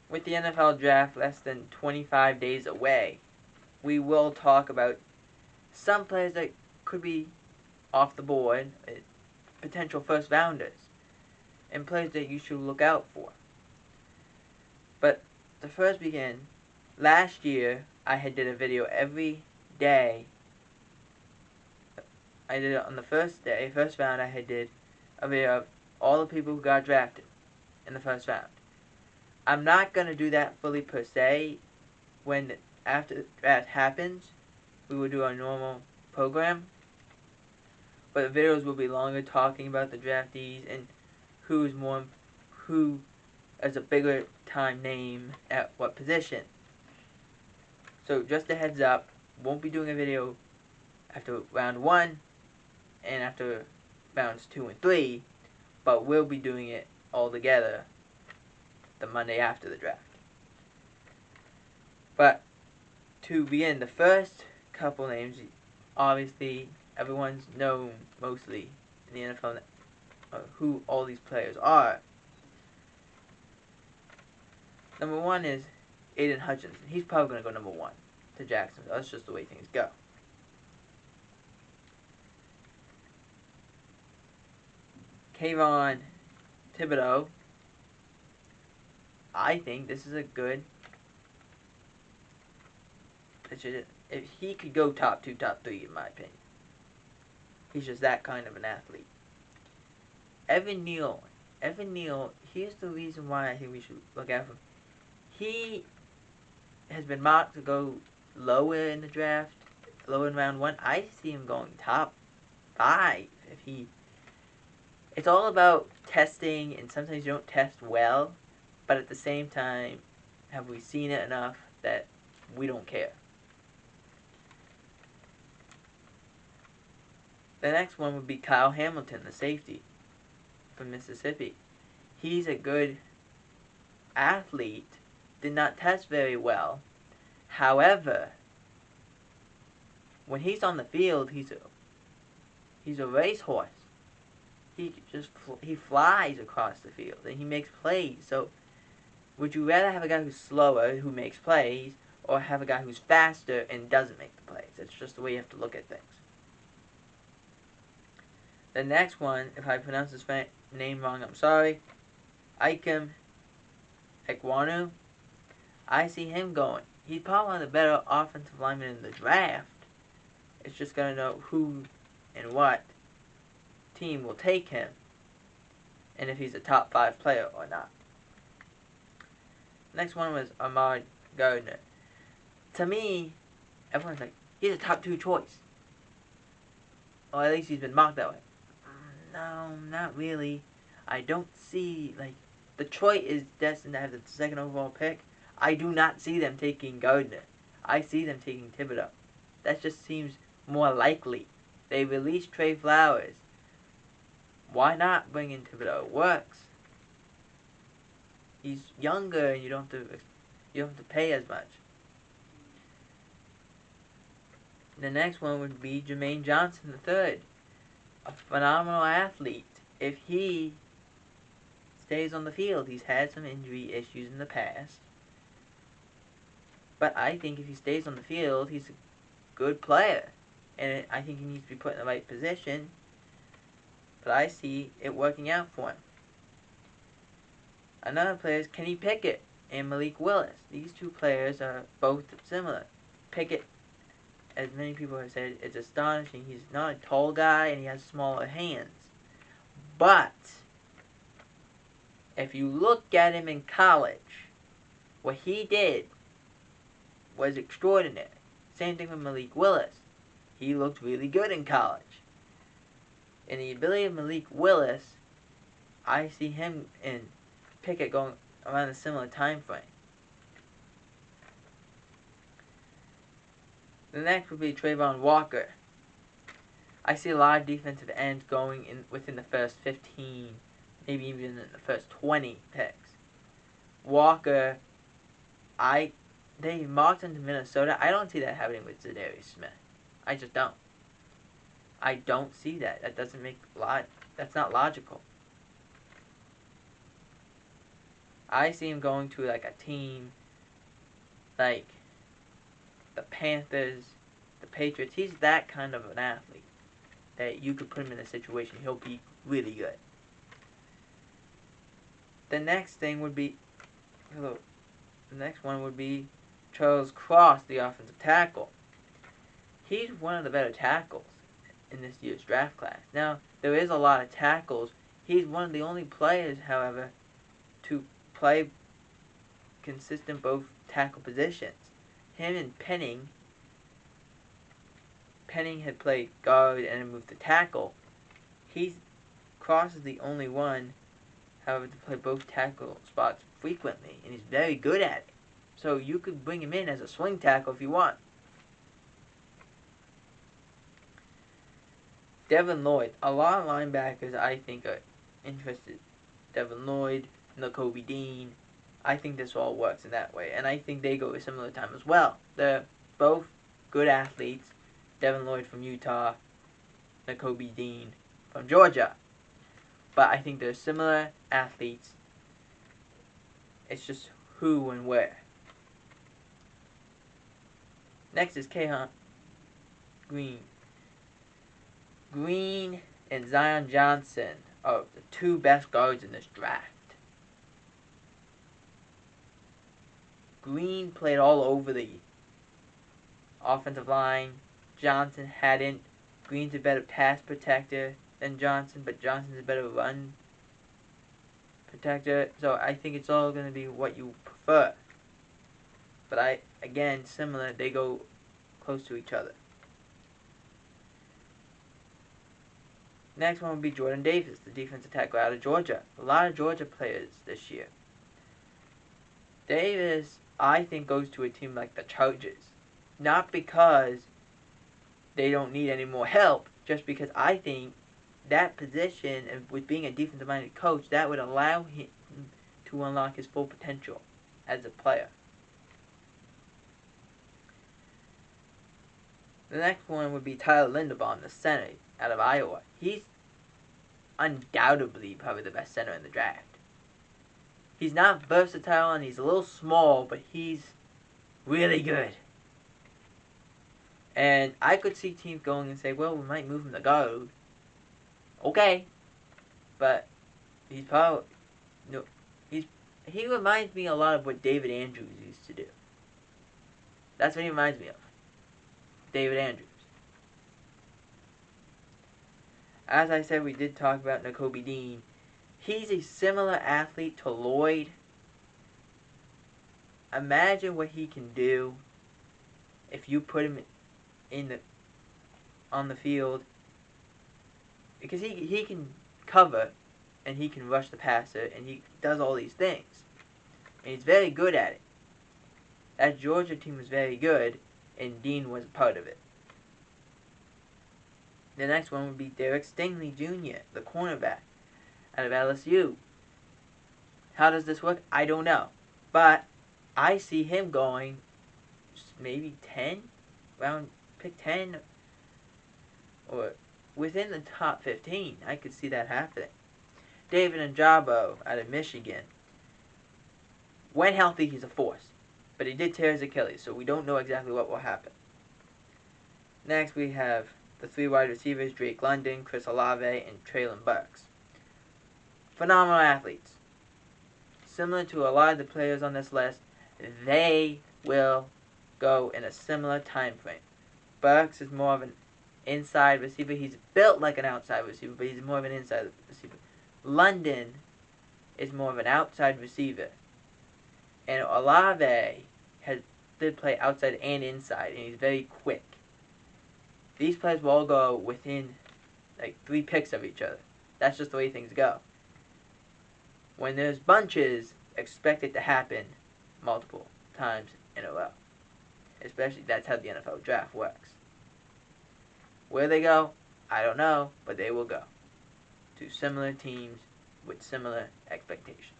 with the NFL draft less than 25 days away, we will talk about some players that could be off the board, potential first rounders, and players that you should look out for. But to first begin, last year I had did a video every day. I did it on the first day, first round. I had did a video of all the people who got drafted in the first round. I'm not gonna do that fully per se. When after the draft happens, we will do our normal program. But the videos will be longer, talking about the draftees and who is a bigger time name at what position. So just a heads up, won't be doing a video after round 1 and after rounds 2 and 3, but we'll be doing it all together the Monday after the draft. But to begin, the first couple names, obviously everyone's known mostly in the NFL who all these players are. Number 1 is Aiden Hutchinson. He's probably going to go number 1 to Jacksonville. That's just the way things go. Kayvon Thibodeau. I think this is a good. If he could go top 2, top 3, in my opinion. He's just that kind of an athlete. Evan Neal, here's the reason why I think we should look out for him. He has been marked to go lower in the draft, lower in round 1. I see him going top 5 if he. It's all about testing, and sometimes you don't test well, but at the same time, have we seen it enough that we don't care? The next one would be Kyle Hamilton, the safety from Mississippi. He's a good athlete, did not test very well. However, when he's on the field, he's a racehorse. He flies across the field and he makes plays. So, would you rather have a guy who's slower who makes plays, or have a guy who's faster and doesn't make the plays? It's just the way you have to look at things. The next one, if I pronounce his name wrong, I'm sorry. Aiken Iguanu. I see him going. He's probably one of the better offensive linemen in the draft. It's just going to know who and what team will take him, and if he's a top 5 player or not. Next one was Ahmad Gardner. To me, everyone's like, he's a top 2 choice. Or at least he's been mocked that way. No, not really. I don't see, Detroit is destined to have the 2nd overall pick. I do not see them taking Gardner. I see them taking Thibodeau. That just seems more likely. They released Trey Flowers. Why not bring in Thibodeau? It works. He's younger and you don't have to pay as much. The next one would be Jermaine Johnson III. A phenomenal athlete. If he stays on the field, he's had some injury issues in the past. But I think if he stays on the field, he's a good player. And I think he needs to be put in the right position. But I see it working out for him. Another player is Kenny Pickett and Malik Willis. These 2 players are both similar. Pickett, as many people have said, is astonishing. He's not a tall guy and he has smaller hands. But if you look at him in college, what he did was extraordinary. Same thing with Malik Willis. He looked really good in college. And the ability of Malik Willis, I see him and Pickett going around a similar time frame. The next would be Trayvon Walker. I see a lot of defensive ends going within the first 15, maybe even in the first 20 picks. Walker, they marked him to Minnesota. I don't see that happening with Zadarius Smith. I just don't. I don't see that. That doesn't make that's not logical. I see him going to like a team like the Panthers, the Patriots. He's that kind of an athlete that you could put him in a situation he'll be really good. The next thing would be, the next one would be Charles Cross, the offensive tackle. He's one of the better tackles in this year's draft class. Now, there is a lot of tackles. He's one of the only players, however, to play consistent both tackle positions. Him and Penning had played guard and then moved to tackle. Cross is the only one, however, to play both tackle spots frequently, and he's very good at it. So you could bring him in as a swing tackle if you want. Devin Lloyd. A lot of linebackers, I think, are interested. Devin Lloyd, Nakobe Dean. I think this all works in that way, and I think they go a similar time as well. They're both good athletes. Devin Lloyd from Utah, Nakobe Dean from Georgia. But I think they're similar athletes. It's just who and where. Next is Kahan Green. Green and Zion Johnson are the two best guards in this draft. Green played all over the offensive line. Johnson hadn't. Green's a better pass protector than Johnson, but Johnson's a better run protector. So I think it's all going to be what you prefer. But again, similar, they go close to each other. Next one would be Jordan Davis, the defensive tackle out of Georgia. A lot of Georgia players this year. Davis, I think, goes to a team like the Chargers. Not because they don't need any more help, just because I think that position, and with being a defensive-minded coach, that would allow him to unlock his full potential as a player. The next one would be Tyler Linderbaum, the center out of Iowa. He's undoubtedly probably the best center in the draft. He's not versatile and he's a little small, but he's really good. And I could see teams going and say, well, we might move him to guard. Okay. But he's probably... No, he reminds me a lot of what David Andrews used to do. That's what he reminds me of. David Andrews. As I said, we did talk about Nakobe Dean. He's a similar athlete to Lloyd. Imagine what he can do if you put him on the field, because he can cover and he can rush the passer and he does all these things, and he's very good at it. That Georgia team was very good, and Dean was a part of it. The next one would be Derek Stingley Jr., the cornerback out of LSU. How does this work? I don't know, but I see him going maybe 10, pick 10, or within the top 15. I could see that happening. David Njabo out of Michigan. When healthy, he's a force, but he did tear his Achilles, so we don't know exactly what will happen. Next, we have the three wide receivers, Drake London, Chris Olave, and Traylon Burks. Phenomenal athletes. Similar to a lot of the players on this list, they will go in a similar time frame. Burks is more of an inside receiver. He's built like an outside receiver, but he's more of an inside receiver. London is more of an outside receiver. And Olave did play outside and inside, and he's very quick. These players will all go within like 3 picks of each other. That's just the way things go. When there's bunches, expect it to happen multiple times in a row. Especially, that's how the NFL draft works. Where they go, I don't know, but they will go to similar teams with similar expectations.